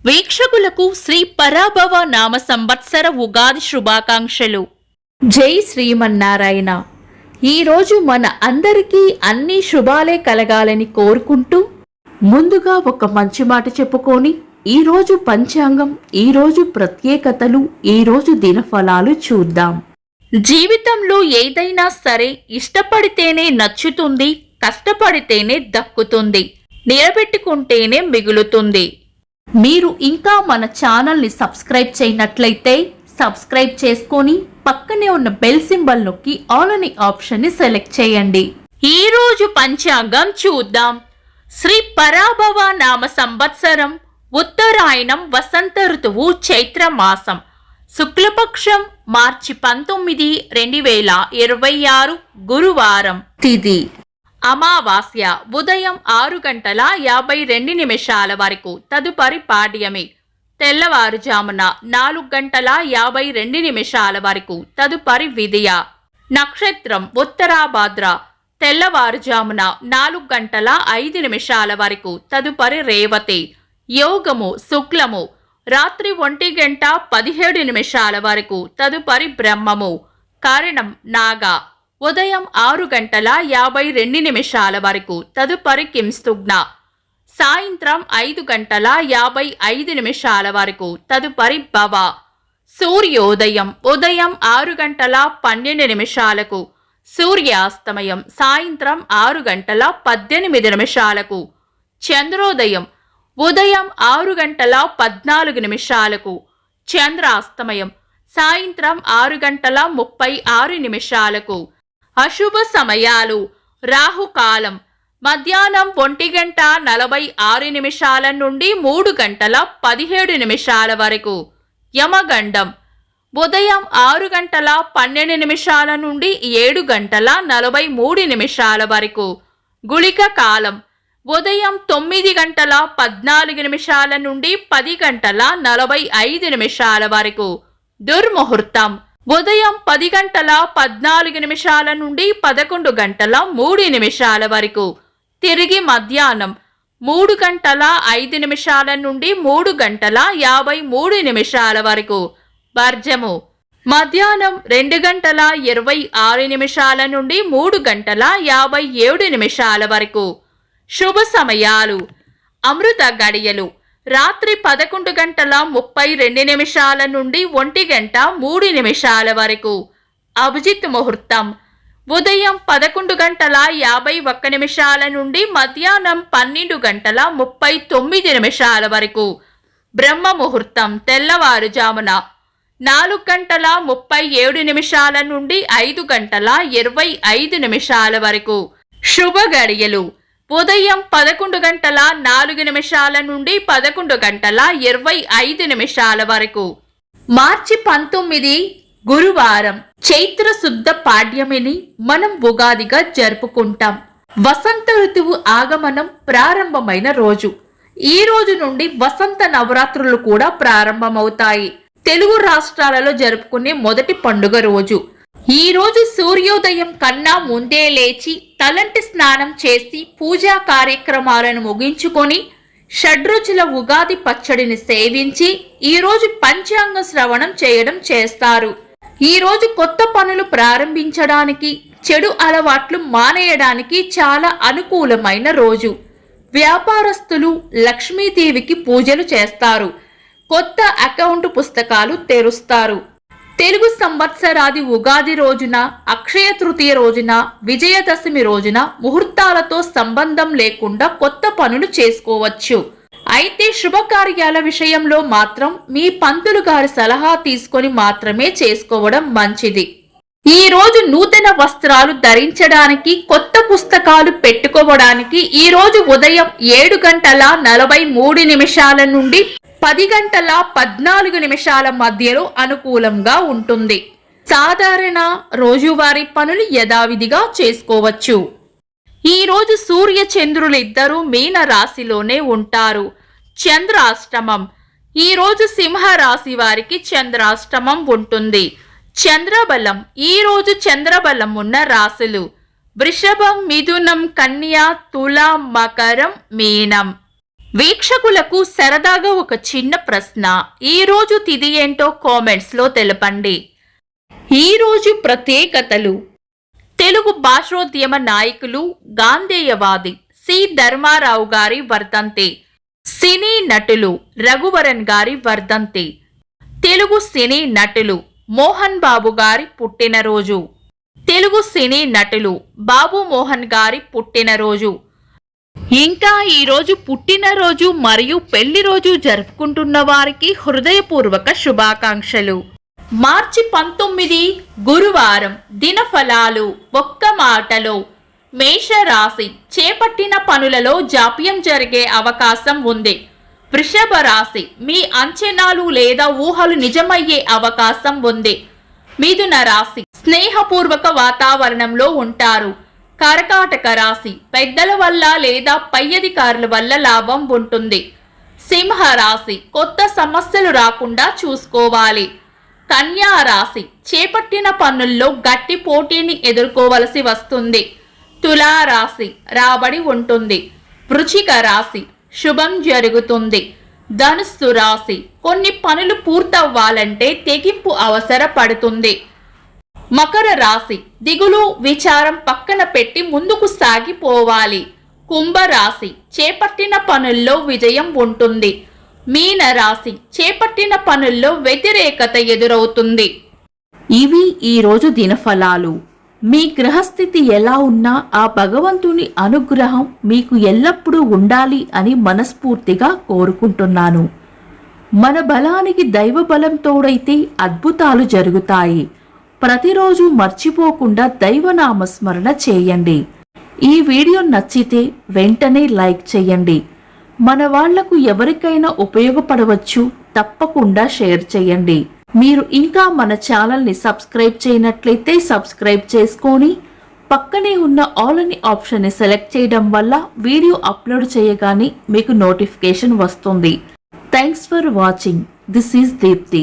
వీక్షకులకు శ్రీ పరాభవ నామ సంవత్సర ఉగాది శుభాకాంక్షలు. జై శ్రీమన్నారాయణ. ఈరోజు మన అందరికీ అన్ని శుభాలే కలగాలని కోరుకుంటూ ముందుగా ఒక మంచి మాట చెప్పుకొని ఈరోజు పంచాంగం, ఈరోజు ప్రత్యేకతలు, ఈరోజు దినఫలాలు చూద్దాం. జీవితంలో ఏదైనా సరే ఇష్టపడితేనే నచ్చుతుంది, కష్టపడితేనే దక్కుతుంది, నిలబెట్టుకుంటేనే మిగులుతుంది. మీరు ఇంకా మన ఛానల్ని సబ్స్క్రైబ్ చేయనట్లయితే సబ్స్క్రైబ్ చేసుకొని పక్కనే ఉన్న బెల్ సింబల్ నొక్కి ఆల్ అనే ఆప్షన్ని సెలెక్ట్ చేయండి. ఈరోజు పంచాంగం చూద్దాం. శ్రీ పరాభవ నామ సంవత్సరం, ఉత్తరాయణం, వసంత ఋతువు, చైత్ర మాసం, శుక్లపక్షం, మార్చి 19, 2026, గురువారం. తిథి అమావాస్య ఉదయం 6:52 వరకు, తదుపరి పాడ్యమి తెల్లవారుజామున 4:52 వరకు, తదుపరి విదియ. నక్షత్రం ఉత్తరాభాద్ర తెల్లవారుజామున 4:05 వరకు, తదుపరి రేవతి. యోగము శుక్లము రాత్రి 1:17 వరకు, తదుపరి బ్రహ్మము. కరణం నాగ ఉదయం 6:52 వరకు, తదుపరి కింస్తుగ్న. సాయంత్రం 5:55 వరకు, తదుపరి భవ. సూర్యోదయం ఉదయం 6:12, సూర్యాస్తమయం సాయంత్రం 6:18. చంద్రోదయం ఉదయం 6:14, చంద్రాస్తమయం సాయంత్రం 6:36. అశుభ సమయాలు: రాహుకాలం మధ్యాహ్నం 1:46 నుండి 3:17 వరకు. యమగండం ఉదయం 6:12 నుండి 7:43 వరకు. గుళిక కాలం ఉదయం 9:14 నుండి 10:45 వరకు. దుర్ముహూర్తం ఉదయం 10:14 నుండి 11:03 వరకు. తిరిగి మధ్యాహ్నం 3:05 నుండి 3:53 వరకు. వర్జము మధ్యాహ్నం 2:26 నుండి 3:57 వరకు. శుభ సమయాలు: అమృత గడియలు రాత్రి 11:32 నుండి 1:03 వరకు. అభిజిత్ ముహూర్తం ఉదయం 11:51 నుండి మధ్యాహ్నం 12:39 వరకు. బ్రహ్మ ముహూర్తం తెల్లవారుజామున 4:37 నుండి 5:25 వరకు. శుభ గడియలు ఉదయం 11:04 నుండి 11:25 వరకు. మార్చి 19, గురువారం. చైత్ర శుద్ధ పాడ్యమిని మనం ఉగాదిగా జరుపుకుంటాం. వసంత ఋతువు ఆగమనం ప్రారంభమైన రోజు. ఈ రోజు నుండి వసంత నవరాత్రులు కూడా ప్రారంభమవుతాయి. తెలుగు రాష్ట్రాలలో జరుపుకునే మొదటి పండుగ రోజు. ఈ రోజు సూర్యోదయం కన్నా ముందే లేచి తలంటి స్నానం చేసి పూజా కార్యక్రమాలను ముగించుకొని షడ్రుచుల ఉగాది పచ్చడిని సేవించి ఈ రోజు పంచాంగ శ్రవణం చేయడం చేస్తారు. ఈ రోజు కొత్త పనులు ప్రారంభించడానికి, చెడు అలవాట్లు మానేయడానికి చాలా అనుకూలమైన రోజు. వ్యాపారస్తులు లక్ష్మీదేవికి పూజలు చేస్తారు. కొత్త అకౌంట్ పుస్తకాలు తెరుస్తారు. తెలుగు సంవత్సరాది ఉగాది రోజున, అక్షయ తృతీయ రోజున, విజయదశమి రోజున ముహూర్తాలతో సంబంధం లేకుండా కొత్త పనులు చేసుకోవచ్చు. అయితే శుభకార్యాల విషయంలో మాత్రం మీ పంతులు గారి సలహా తీసుకొని మాత్రమే చేసుకోవడం మంచిది. ఈ రోజు నూతన వస్త్రాలు ధరించడానికి, కొత్త పుస్తకాలు పెట్టుకోవడానికి ఈ రోజు ఉదయం 7:43 నుండి 10:14 మధ్యలో అనుకూలంగా ఉంటుంది. సాధారణ రోజువారీ పనులు యథావిధిగా చేసుకోవచ్చు. ఈ రోజు సూర్య చంద్రులిద్దరూ మీన రాశిలోనే ఉంటారు. చంద్రాష్టమం ఈ రోజు సింహ రాశి వారికి చంద్రాష్టమం ఉంటుంది. చంద్రబలం ఈ రోజు చంద్రబలం ఉన్న రాశులు: వృషభం, మిథునం, కన్య, తుల, మకరం, మీనం. వీక్షకులకు సరదాగా ఒక చిన్న ప్రశ్న. ఈ రోజు తిథి ఏంటో కామెంట్స్ లో తెలపండి. ఈ రోజు ప్రత్యేకతలు. తెలుగు భాషోద్యమ నాయకులు గాంధేయవాది సి ధర్మారావు గారి వర్ధంతి. సినీ నటులు రఘువరన్ గారి వర్ధంతి. తెలుగు సినీ నటులు మోహన్ బాబు గారి పుట్టినరోజు. తెలుగు సినీ నటులు బాబు మోహన్ గారి పుట్టినరోజు. ఇంకా ఈరోజు పుట్టినరోజు మరియు పెళ్లి రోజు జరుపుకుంటున్న వారికి హృదయపూర్వక శుభాకాంక్షలు. మార్చి 19 గురువారం. దినఫలాలు. ఒక్క మాటలో మేషరాశి. చేపట్టిన పనులలో జాప్యం జరిగే అవకాశం ఉంది. వృషభ రాశి. మీ అంచనాలు లేదా ఊహలు నిజమయ్యే అవకాశం ఉంది. మిథున రాశి. స్నేహపూర్వక వాతావరణంలో ఉంటారు. కర్కాటక రాశి. పెద్దల వల్ల లేదా పై అధికారుల వల్ల లాభం ఉంటుంది. సింహ రాశి. కొత్త సమస్యలు రాకుండా చూసుకోవాలి. కన్యా రాశి. చేపట్టిన పనుల్లో గట్టి పోటీని ఎదుర్కోవలసి వస్తుంది. తులా రాశి. రాబడి ఉంటుంది. వృశ్చిక రాశి. శుభం జరుగుతుంది. ధనుస్సు రాశి. కొన్ని పనులు పూర్తవ్వాలంటే తెగింపు అవసరపడుతుంది. మకర రాశి. దిగులు విచారం పక్కన పెట్టి ముందుకు సాగిపోవాలి. కుంభరాశి. చేపట్టిన పనుల్లో విజయం ఉంటుంది. మీన రాశి. చేపట్టిన పనుల్లో వ్యతిరేకత ఎదురవుతుంది. ఇవి ఈరోజు దినఫలాలు. మీ గ్రహస్థితి ఎలా ఉన్నా ఆ భగవంతుని అనుగ్రహం మీకు ఎల్లప్పుడూ ఉండాలి అని మనస్ఫూర్తిగా కోరుకుంటున్నాను. మన బలానికి దైవ బలం తోడైతే అద్భుతాలు జరుగుతాయి. ప్రతిరోజు మర్చిపోకుండా దైవనామస్మరణ చేయండి. ఈ వీడియో నచ్చితే వెంటనే లైక్ చేయండి. మన వాళ్లకు ఎవరికైనా ఉపయోగపడవచ్చు. తప్పకుండా షేర్ చేయండి. మీరు ఇంకా మన ఛానల్ని సబ్స్క్రైబ్ చేయనట్లయితే సబ్స్క్రైబ్ చేసుకొని పక్కనే ఉన్న ఆల్ అని ఆప్షన్ని సెలెక్ట్ చేయడం వల్ల వీడియో అప్లోడ్ చేయగానే మీకు నోటిఫికేషన్ వస్తుంది. Thanks for watching. This is Deepti.